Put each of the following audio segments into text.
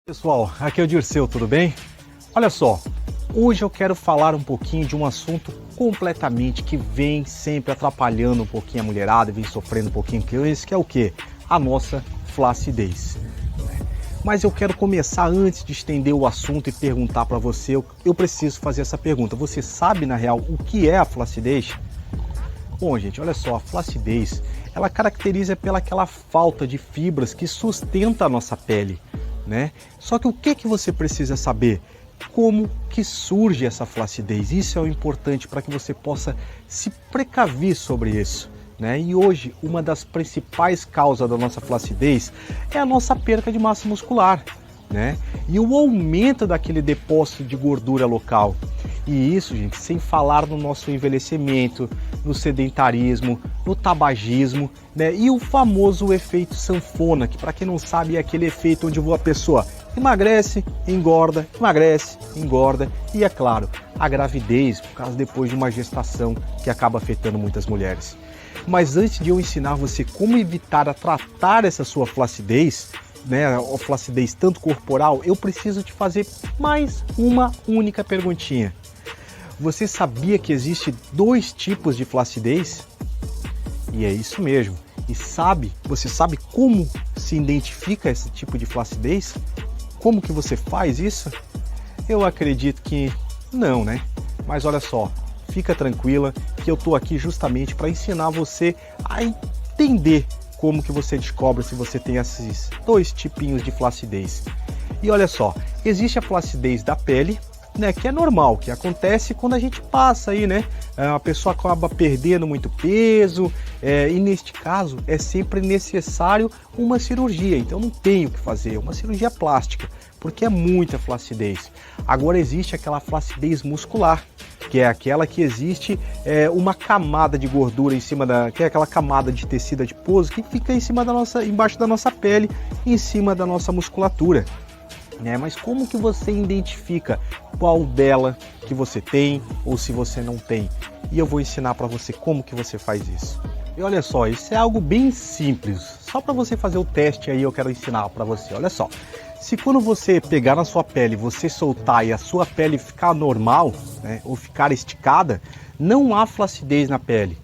Pessoal, aqui é o Dirceu, tudo bem? Olha só, hoje eu quero falar um pouquinho de um assunto completamente que vem sempre atrapalhando um pouquinho a mulherada, vem sofrendo um pouquinho com isso, que é o quê? A nossa flacidez. Mas eu quero começar antes de estender o assunto e perguntar para você, eu preciso fazer essa pergunta. Você sabe, na real, o que é a flacidez? Bom, gente, olha só, a flacidez, ela caracteriza pelaquela falta de fibras que sustenta a nossa pele, né? Só que o que você precisa saber? Como que surge essa flacidez? Isso é o importante para que você possa se precaver sobre isso, né? E hoje, uma das principais causas da nossa flacidez é a nossa perda de massa muscular, né? E o aumento daquele depósito de gordura local. E isso, gente, sem falar no nosso envelhecimento, no sedentarismo, no tabagismo, né? E o famoso efeito sanfona, que para quem não sabe é aquele efeito onde a pessoa emagrece, engorda e, é claro, a gravidez, por causa depois de uma gestação que acaba afetando muitas mulheres. Mas antes de eu ensinar você como evitar a tratar essa sua flacidez, né, a flacidez tanto corporal, eu preciso te fazer mais uma única perguntinha. Você sabia que existe 2 tipos de flacidez? E é isso mesmo. E você sabe como se identifica esse tipo de flacidez? Como que você faz isso? Eu acredito que não, né? Mas olha só, fica tranquila que eu tô aqui justamente para ensinar você a entender como que você descobre se você tem esses 2 tipinhos de flacidez. E olha só, existe a flacidez da pele, né, que é normal, que acontece quando a gente passa aí, né? A pessoa acaba perdendo muito peso, e neste caso é sempre necessário uma cirurgia, então não tem o que fazer, uma cirurgia plástica, porque é muita flacidez. Agora existe aquela flacidez muscular, que é aquela que existe uma camada de gordura em cima que é aquela camada de tecido adiposo que fica em cima embaixo da nossa pele, em cima da nossa musculatura. Mas como que você identifica qual dela que você tem ou se você não tem? E eu vou ensinar para você como que você faz isso. E olha só, isso é algo bem simples. Só para você fazer o teste aí eu quero ensinar para você. Olha só, se quando você pegar na sua pele, você soltar e a sua pele ficar normal, né, ou ficar esticada, não há flacidez na pele.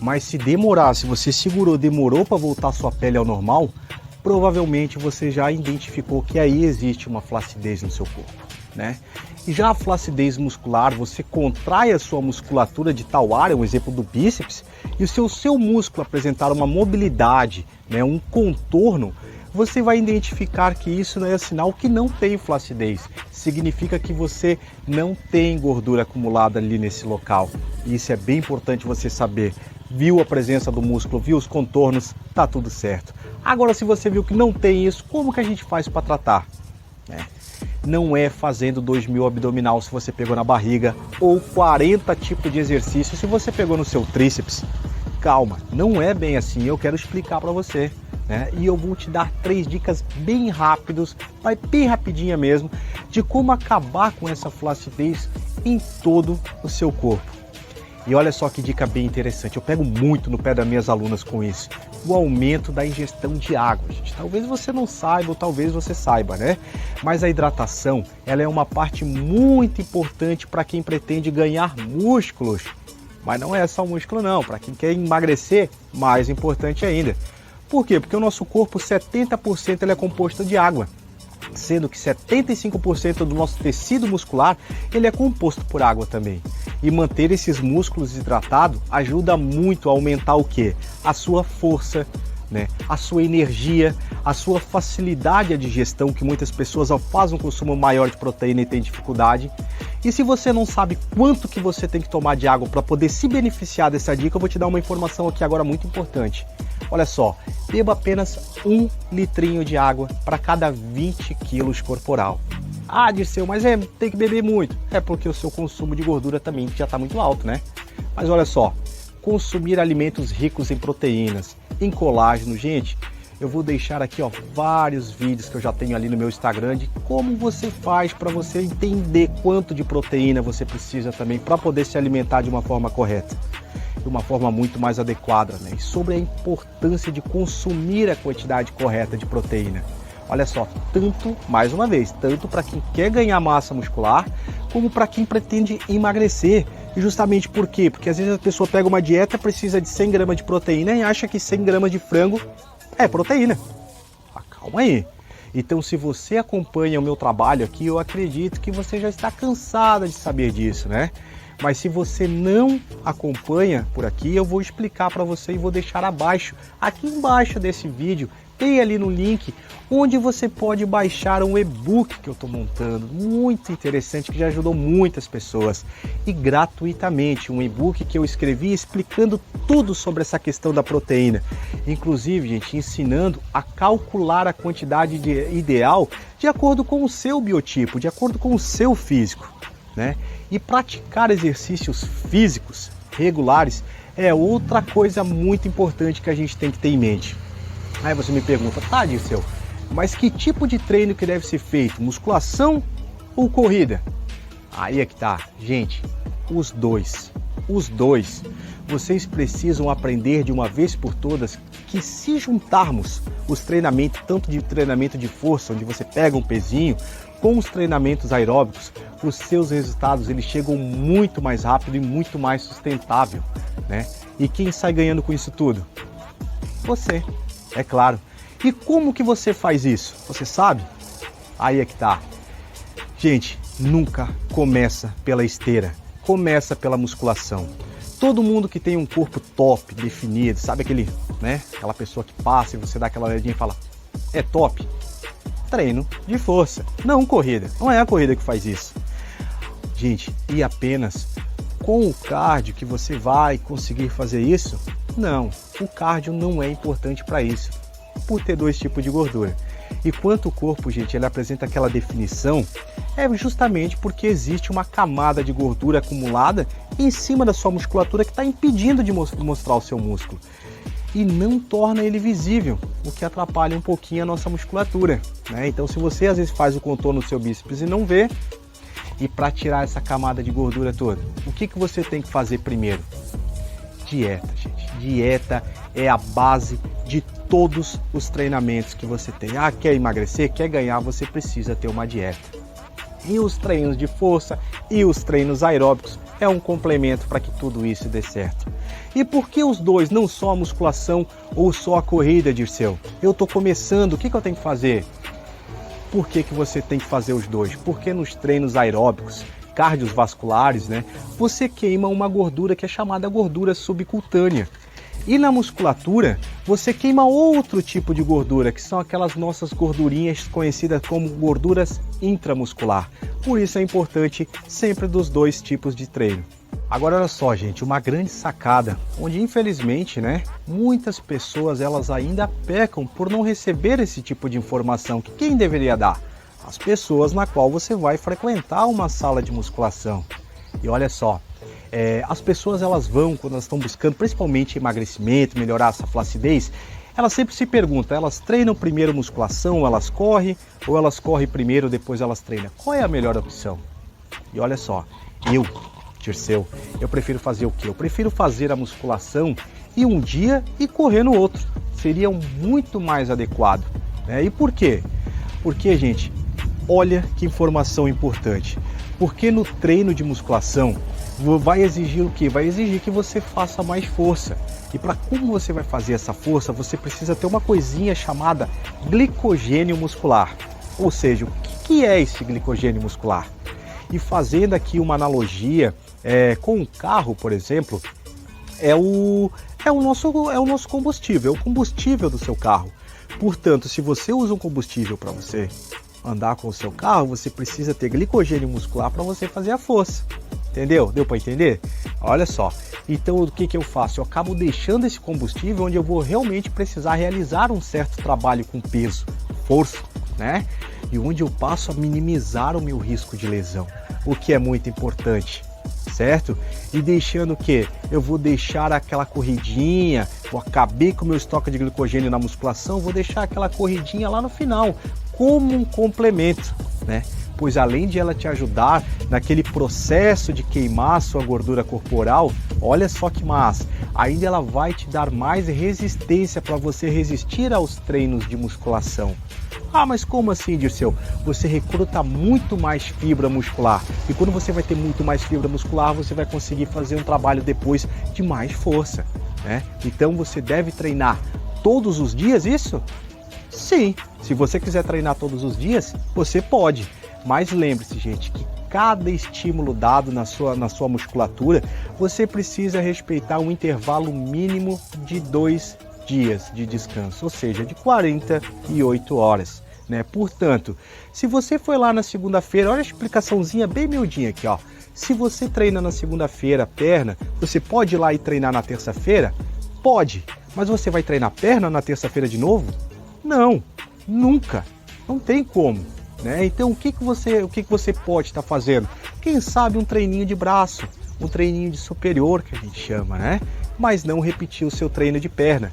Mas se você demorou para voltar a sua pele ao normal, provavelmente você já identificou que aí existe uma flacidez no seu corpo, né? E já a flacidez muscular, você contrai a sua musculatura de tal área, um exemplo do bíceps, e se o seu músculo apresentar uma mobilidade, né, um contorno, você vai identificar que isso não é sinal que não tem flacidez. Significa que você não tem gordura acumulada ali nesse local. E isso é bem importante você saber. Viu a presença do músculo, viu os contornos, tá tudo certo. Agora, se você viu que não tem isso, como que a gente faz para tratar? Não é fazendo 2000 abdominal se você pegou na barriga ou 40 tipos de exercício se você pegou no seu tríceps. Calma, não é bem assim, eu quero explicar para você. E eu vou te dar 3 dicas bem rápidas, bem rapidinha mesmo, de como acabar com essa flacidez em todo o seu corpo. E olha só que dica bem interessante, eu pego muito no pé das minhas alunas com isso, o aumento da ingestão de água, gente. Talvez você não saiba ou talvez você saiba, né? Mas a hidratação, ela é uma parte muito importante para quem pretende ganhar músculos. Mas não é só músculo não, para quem quer emagrecer, mais importante ainda. Por quê? Porque o nosso corpo, 70% ele é composto de água, sendo que 75% do nosso tecido muscular ele é composto por água também. E manter esses músculos hidratados ajuda muito a aumentar o quê? A sua força, né? A sua energia, a sua facilidade de digestão, que muitas pessoas fazem um consumo maior de proteína e têm dificuldade. E se você não sabe quanto que você tem que tomar de água para poder se beneficiar dessa dica, eu vou te dar uma informação aqui agora muito importante. Olha só, beba apenas 1 litrinho de água para cada 20 quilos corporal. Ah, Dirceu, mas tem que beber muito. É porque o seu consumo de gordura também já está muito alto, né? Mas olha só, consumir alimentos ricos em proteínas, em colágeno, gente, eu vou deixar aqui vários vídeos que eu já tenho ali no meu Instagram de como você faz para você entender quanto de proteína você precisa também para poder se alimentar de uma forma correta, de uma forma muito mais adequada, né? E sobre a importância de consumir a quantidade correta de proteína. Olha só, tanto, mais uma vez, tanto para quem quer ganhar massa muscular, como para quem pretende emagrecer. E justamente por quê? Porque às vezes a pessoa pega uma dieta, precisa de 100 gramas de proteína e acha que 100 gramas de frango é proteína. Calma aí. Então, se você acompanha o meu trabalho aqui, eu acredito que você já está cansada de saber disso, né? Mas se você não acompanha por aqui, eu vou explicar para você e vou deixar abaixo, aqui embaixo desse vídeo, tem ali no link, onde você pode baixar um e-book que eu estou montando, muito interessante, que já ajudou muitas pessoas, e gratuitamente, um e-book que eu escrevi explicando tudo sobre essa questão da proteína, inclusive, gente, ensinando a calcular a quantidade ideal de acordo com o seu biotipo, de acordo com o seu físico, né? E praticar exercícios físicos regulares é outra coisa muito importante que a gente tem que ter em mente. Aí você me pergunta, tá, Dirceu, mas que tipo de treino que deve ser feito? Musculação ou corrida? Aí é que tá, gente, os dois. Vocês precisam aprender de uma vez por todas que se juntarmos os treinamentos, tanto de treinamento de força, onde você pega um pezinho, com os treinamentos aeróbicos, os seus resultados eles chegam muito mais rápido e muito mais sustentável, né? E quem sai ganhando com isso tudo? Você, é claro. E como que você faz isso? Você sabe? Aí é que tá. Gente, nunca começa pela esteira, começa pela musculação. Todo mundo que tem um corpo top, definido, sabe aquele, né? Aquela pessoa que passa e você dá aquela olhadinha e fala, é top? Treino de força, não corrida. Não é a corrida que faz isso. Gente, e apenas com o cardio que você vai conseguir fazer isso? Não, o cardio não é importante para isso, por ter dois tipos de gordura. E quanto o corpo, gente, ele apresenta aquela definição, é justamente porque existe uma camada de gordura acumulada em cima da sua musculatura que está impedindo de mostrar o seu músculo. E não torna ele visível, o que atrapalha um pouquinho a nossa musculatura, né? Então, se você às vezes faz o contorno do seu bíceps e não vê, e para tirar essa camada de gordura toda, o que você tem que fazer primeiro? Dieta, gente. Dieta é a base de todos os treinamentos que você tem. Ah, quer emagrecer, quer ganhar, você precisa ter uma dieta. E os treinos de força e os treinos aeróbicos é um complemento para que tudo isso dê certo. E por que os dois, não só a musculação ou só a corrida, Dirceu? Eu estou começando, o que eu tenho que fazer? Por que você tem que fazer os dois? Porque nos treinos aeróbicos, cardiovasculares, né, você queima uma gordura que é chamada gordura subcutânea. E na musculatura, você queima outro tipo de gordura, que são aquelas nossas gordurinhas conhecidas como gorduras intramuscular. Por isso é importante sempre dos dois tipos de treino. Agora olha só, gente, uma grande sacada, onde infelizmente, né, muitas pessoas elas ainda pecam por não receber esse tipo de informação que quem deveria dar? As pessoas na qual você vai frequentar uma sala de musculação. E olha só, as pessoas elas vão, quando elas estão buscando principalmente emagrecimento, melhorar essa flacidez, elas sempre se perguntam, elas treinam primeiro musculação, ou elas correm primeiro, depois elas treinam. Qual é a melhor opção? E olha só, Dirceu, eu prefiro fazer o quê? Eu prefiro fazer a musculação e um dia e correr no outro. Seria muito mais adequado, né? E por quê? Porque, gente, olha que informação importante. Porque no treino de musculação vai exigir o quê? Vai exigir que você faça mais força. E para como você vai fazer essa força, você precisa ter uma coisinha chamada glicogênio muscular. Ou seja, o que é esse glicogênio muscular? E fazendo aqui uma analogia com um carro, por exemplo, é o nosso combustível, é o combustível do seu carro. Portanto, se você usa um combustível para você andar com o seu carro, você precisa ter glicogênio muscular para você fazer a força. Entendeu? Deu para entender? Olha só. Então, o que eu faço? Eu acabo deixando esse combustível onde eu vou realmente precisar realizar um certo trabalho com peso, força, né? E onde eu passo a minimizar o meu risco de lesão, o que é muito importante, certo? E deixando o quê? Eu vou deixar aquela corridinha, eu acabei com o meu estoque de glicogênio na musculação, vou deixar aquela corridinha lá no final, como um complemento, né? Pois além de ela te ajudar naquele processo de queimar a sua gordura corporal, olha só que massa, ainda ela vai te dar mais resistência para você resistir aos treinos de musculação. Ah, mas como assim, Dirceu? Você recruta muito mais fibra muscular. E quando você vai ter muito mais fibra muscular, você vai conseguir fazer um trabalho depois de mais força, né? Então você deve treinar todos os dias, isso? Sim, se você quiser treinar todos os dias, você pode. Mas lembre-se, gente, que cada estímulo dado na sua musculatura, você precisa respeitar um intervalo mínimo de 2 dias de descanso, ou seja, de 48 horas, né? Portanto, se você foi lá na segunda-feira, olha a explicaçãozinha bem miudinha aqui, ó. Se você treina na segunda-feira perna, você pode ir lá e treinar na terça-feira? Pode, mas você vai treinar perna na terça-feira de novo? Não, nunca, não tem como, né? Então o que você pode estar fazendo? Quem sabe um treininho de braço, um treininho de superior que a gente chama, né? Mas não repetir o seu treino de perna.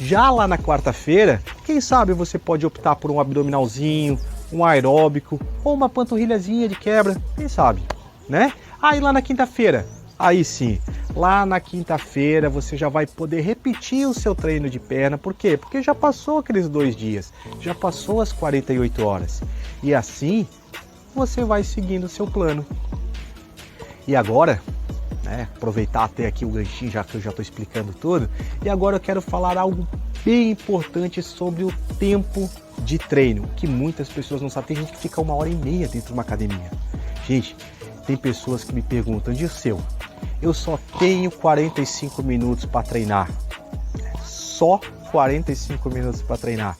Já lá na quarta-feira, quem sabe você pode optar por um abdominalzinho, um aeróbico ou uma panturrilhazinha de quebra, quem sabe, né? Aí lá na quinta-feira, aí sim, lá na quinta-feira você já vai poder repetir o seu treino de perna. Por quê? Porque já passou aqueles 2 dias, já passou as 48 horas. E assim você vai seguindo o seu plano. E agora, aproveitar até aqui o ganchinho, já que eu já estou explicando tudo, e agora eu quero falar algo bem importante sobre o tempo de treino, que muitas pessoas não sabem. Tem gente que fica 1h30 dentro de uma academia. Gente, tem pessoas que me perguntam, Dirceu, eu só tenho 45 minutos para treinar. Só 45 minutos para treinar.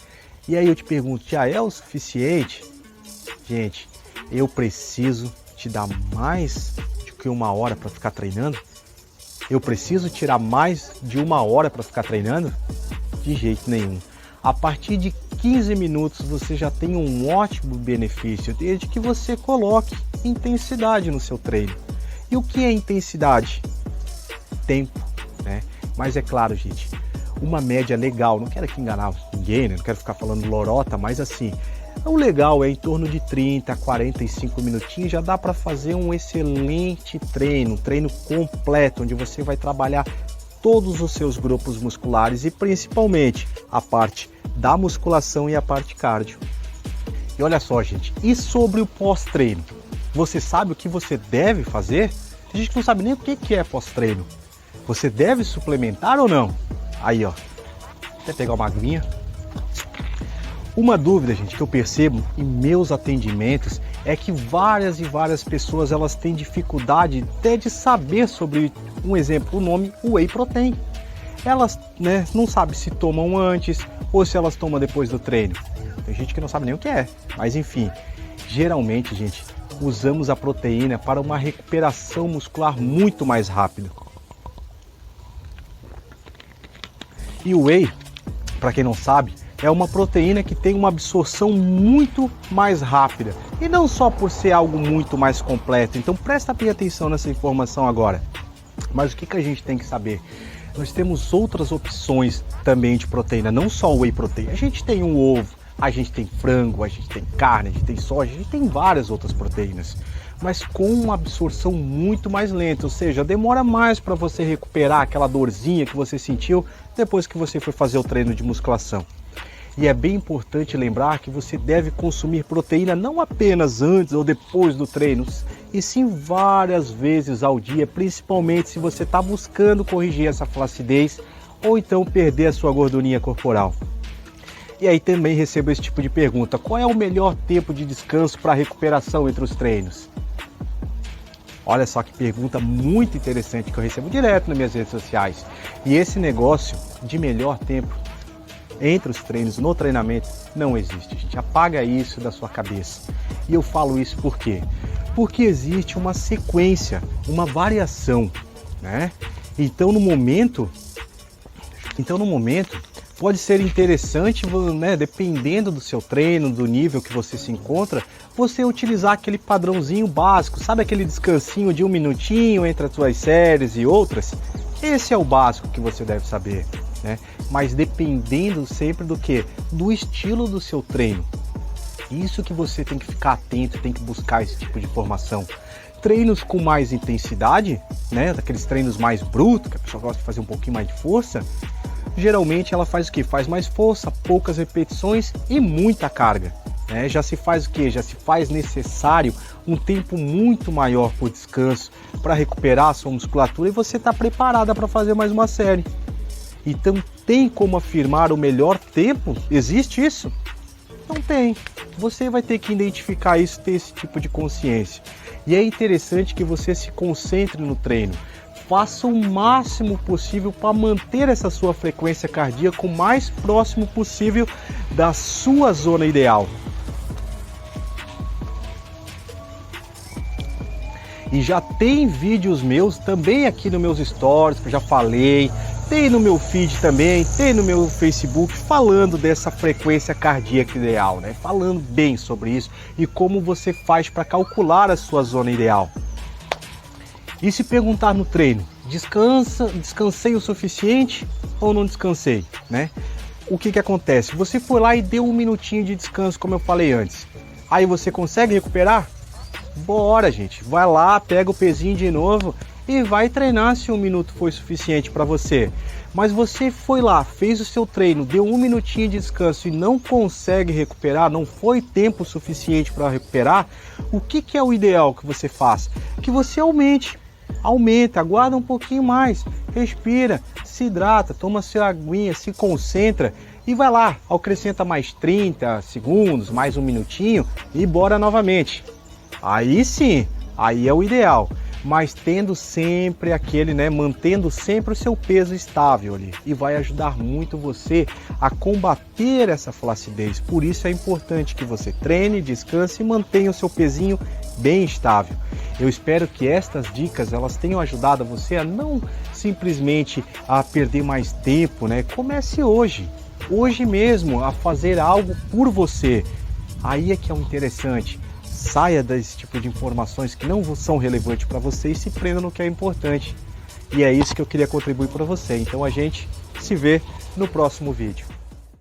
E aí eu te pergunto, já é o suficiente? Gente, eu preciso te dar mais que 1 hora para ficar treinando? Eu preciso tirar mais de 1 hora para ficar treinando? De jeito nenhum. A partir de 15 minutos você já tem um ótimo benefício, desde que você coloque intensidade no seu treino. E o que é intensidade? Tempo, né? Mas é claro, gente, uma média legal, não quero aqui enganar ninguém, né? Não quero ficar falando lorota, mas assim, o legal é em torno de 30 a 45 minutinhos, já dá para fazer um excelente treino, um treino completo, onde você vai trabalhar todos os seus grupos musculares e principalmente a parte da musculação e a parte cardio. E olha só, gente, e sobre o pós-treino? Você sabe o que você deve fazer? Tem gente que não sabe nem o que é pós-treino. Você deve suplementar ou não? Aí, ó, até pegar uma aguinha. Uma dúvida, gente, que eu percebo em meus atendimentos é que várias pessoas elas têm dificuldade até de saber sobre, um exemplo, o nome Whey Protein. Elas, não sabem se tomam antes ou se elas tomam depois do treino. Tem gente que não sabe nem o que é, mas enfim, geralmente, gente, usamos a proteína para uma recuperação muscular muito mais rápida. E o Whey, para quem não sabe, é uma proteína que tem uma absorção muito mais rápida. E não só por ser algo muito mais completo. Então presta bem atenção nessa informação agora. Mas o que a gente tem que saber? Nós temos outras opções também de proteína, não só o Whey Protein. A gente tem um ovo, a gente tem frango, a gente tem carne, a gente tem soja, a gente tem várias outras proteínas. Mas com uma absorção muito mais lenta, ou seja, demora mais para você recuperar aquela dorzinha que você sentiu depois que você foi fazer o treino de musculação. E é bem importante lembrar que você deve consumir proteína não apenas antes ou depois do treino, e sim várias vezes ao dia, principalmente se você está buscando corrigir essa flacidez ou então perder a sua gordurinha corporal. E aí também recebo esse tipo de pergunta, qual é o melhor tempo de descanso para recuperação entre os treinos? Olha só que pergunta muito interessante que eu recebo direto nas minhas redes sociais. E esse negócio de melhor tempo entre os treinos, no treinamento, não existe, gente. Apaga isso da sua cabeça. E eu falo isso por quê? Porque existe uma sequência, uma variação, né? Então no momento, pode ser interessante, dependendo do seu treino, do nível que você se encontra, você utilizar aquele padrãozinho básico, sabe aquele descansinho de 1 minutinho entre as suas séries e outras? Esse é o básico que você deve saber, né? Mas dependendo sempre do quê? Do estilo do seu treino. Isso que você tem que ficar atento, tem que buscar esse tipo de informação. Treinos com mais intensidade, né, daqueles treinos mais brutos, que a pessoa gosta de fazer um pouquinho mais de força, geralmente ela faz o quê? Faz mais força, poucas repetições e muita carga. Já se faz o quê? Já se faz necessário um tempo muito maior por descanso para recuperar a sua musculatura e você está preparada para fazer mais uma série. Então tem como afirmar o melhor tempo? Existe isso? Não tem. Você vai ter que identificar isso, ter esse tipo de consciência. E é interessante que você se concentre no treino. Faça o máximo possível para manter essa sua frequência cardíaca o mais próximo possível da sua zona ideal. E já tem vídeos meus também aqui nos meus stories, que eu já falei, tem no meu feed também, tem no meu Facebook, falando dessa frequência cardíaca ideal, né? Falando bem sobre isso e como você faz para calcular a sua zona ideal. E se perguntar no treino, descansei o suficiente ou não descansei, né? O que acontece? Você foi lá e deu um minutinho de descanso, como eu falei antes. Aí você consegue recuperar? Bora, gente, vai lá, pega o pezinho de novo e vai treinar se um minuto foi suficiente para você. Mas você foi lá, fez o seu treino, deu um minutinho de descanso e não consegue recuperar, não foi tempo suficiente para recuperar, o que é o ideal que você faça? Que você aumenta, aguarda um pouquinho mais, respira, se hidrata, toma sua aguinha, se concentra e vai lá, acrescenta mais 30 segundos, mais um minutinho e bora novamente. Aí sim, aí é o ideal, mas tendo sempre mantendo sempre o seu peso estável ali e vai ajudar muito você a combater essa flacidez. Por isso é importante que você treine, descanse e mantenha o seu pezinho bem estável. Eu espero que estas dicas elas tenham ajudado você a não simplesmente a perder mais tempo, né? Comece hoje mesmo a fazer algo por você. Aí é que é o interessante. Saia desse tipo de informações que não são relevantes para você e se prenda no que é importante. E é isso que eu queria contribuir para você. Então a gente se vê no próximo vídeo.